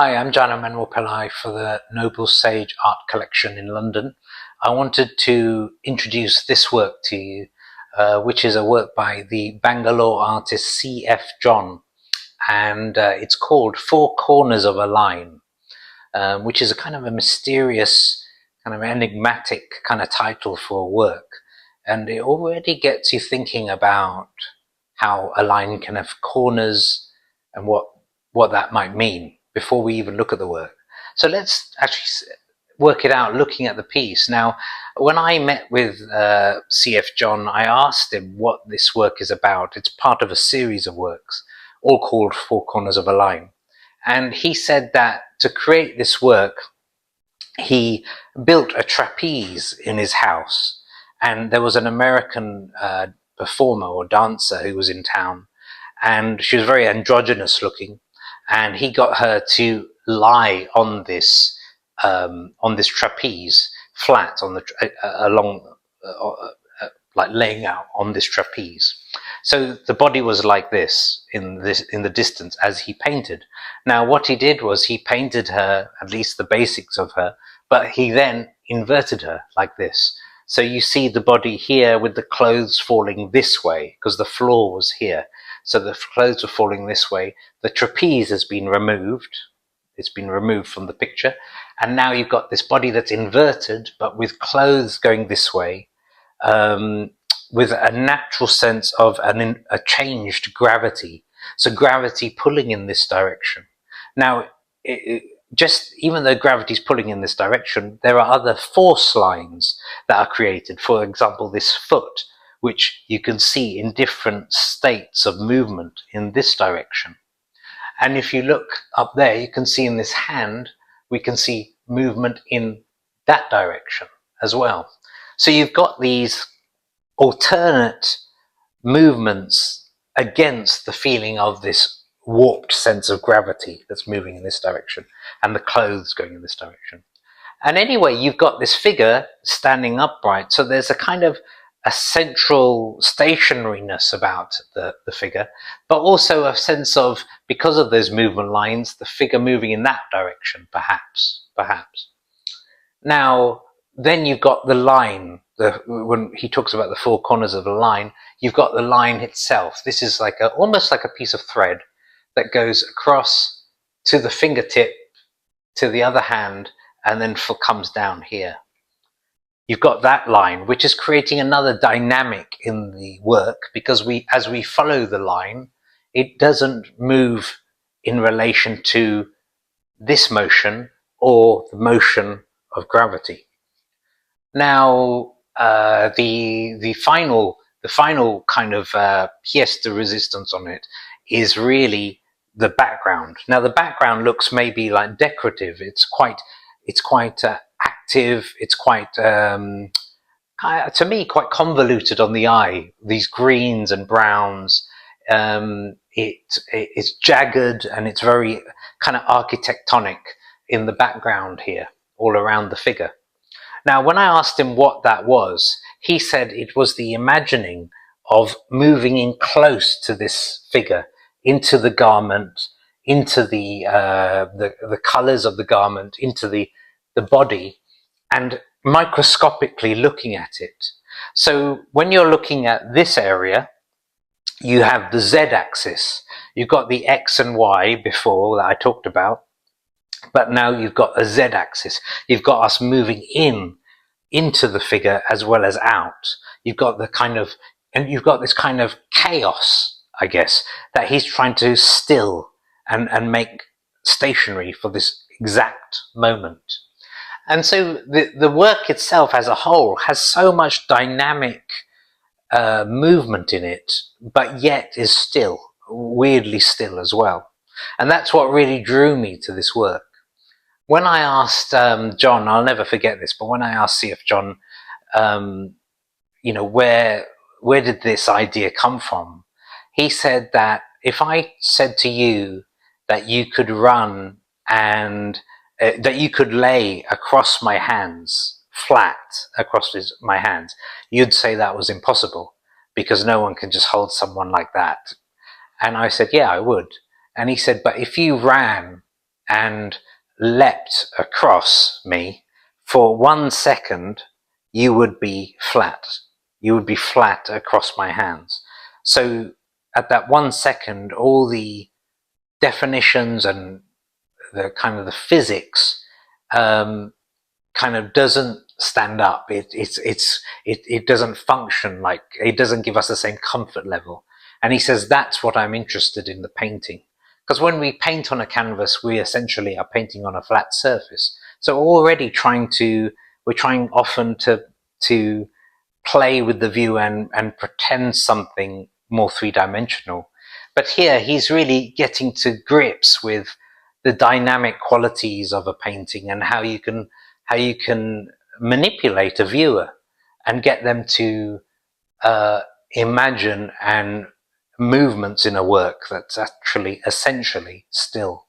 Hi, I'm Jana Manuelpillai for the Noble Sage Art Collection in London. I wanted to introduce this work to you, which is a work by the Bangalore artist C.F. John, and it's called Four Corners of a Line, which is a kind of a mysterious, kind of enigmatic kind of title for a work. And it already gets you thinking about how a line can have corners and what that might mean before we even look at the work. So let's actually work it out looking at the piece. Now, when I met with C.F. John, I asked him what this work is about. It's part of a series of works, all called Four Corners of a Line. And he said that to create this work, he built a trapeze in his house. And there was an American performer or dancer who was in town, and she was very androgynous looking, and he got her to lie on this trapeze flat on the along like laying out on this trapeze. So the body was like this in the distance as he painted. Now what he did was he painted her, at least the basics of her, but he then inverted her like this. So you see the body here with the clothes falling this way because the floor was here. So the clothes were falling this way. The trapeze has been removed. It's been removed from the picture. And now you've got this body that's inverted, but with clothes going this way, with a natural sense of a changed gravity. So gravity pulling in this direction. Now, just even though gravity is pulling in this direction, there are other force lines that are created. For example, this foot, which you can see in different states of movement in this direction. And if you look up there, you can see in this hand, we can see movement in that direction as well. So you've got these alternate movements against the feeling of this warped sense of gravity that's moving in this direction and the clothes going in this direction. And anyway, you've got this figure standing upright, so there's a kind of a central stationariness about the figure, but also a sense of, because of those movement lines, the figure moving in that direction, perhaps. Now, then you've got the line. When he talks about the four corners of the line, you've got the line itself. This is like almost like a piece of thread that goes across to the fingertip, to the other hand, and then comes down here. You've got that line, which is creating another dynamic in the work, because as we follow the line, it doesn't move in relation to this motion or the motion of gravity. Now, the final kind of pièce de résistance on it is really the background. Now, the background looks maybe like decorative. It's quite active. It's quite, to me, quite convoluted on the eye. These greens and browns. It's jagged and it's very kind of architectonic in the background here, all around the figure. Now, when I asked him what that was, he said it was the imagining of moving in close to this figure, into the garment, into the colors of the garment, into the body, and microscopically looking at it. So when you're looking at this area, you have the Z-axis. You've got the X and Y before that I talked about, but now you've got a Z-axis. You've got us moving into the figure as well as out. You've got this kind of chaos, I guess, that he's trying to still and make stationary for this exact moment. And so the work itself as a whole has so much dynamic movement in it, but yet is still, weirdly still as well. And that's what really drew me to this work. When I asked John, I'll never forget this, but when I asked C.F. John, where did this idea come from? He said that if I said to you that you could run and that you could lay across my hands, flat across my hands, you'd say that was impossible because no one can just hold someone like that. And I said, yeah, I would. And he said, but if you ran and leapt across me, for 1 second you would be flat. You would be flat across my hands. So at that 1 second, all the definitions and the kind of the physics kind of doesn't stand up. It doesn't function, like it doesn't give us the same comfort level. And he says that's what I'm interested in the painting, because when we paint on a canvas, we essentially are painting on a flat surface. So already we're trying often to play with the view and pretend something more three-dimensional. But here he's really getting to grips with the dynamic qualities of a painting and how you can manipulate a viewer and get them to imagine and movements in a work that's actually essentially still.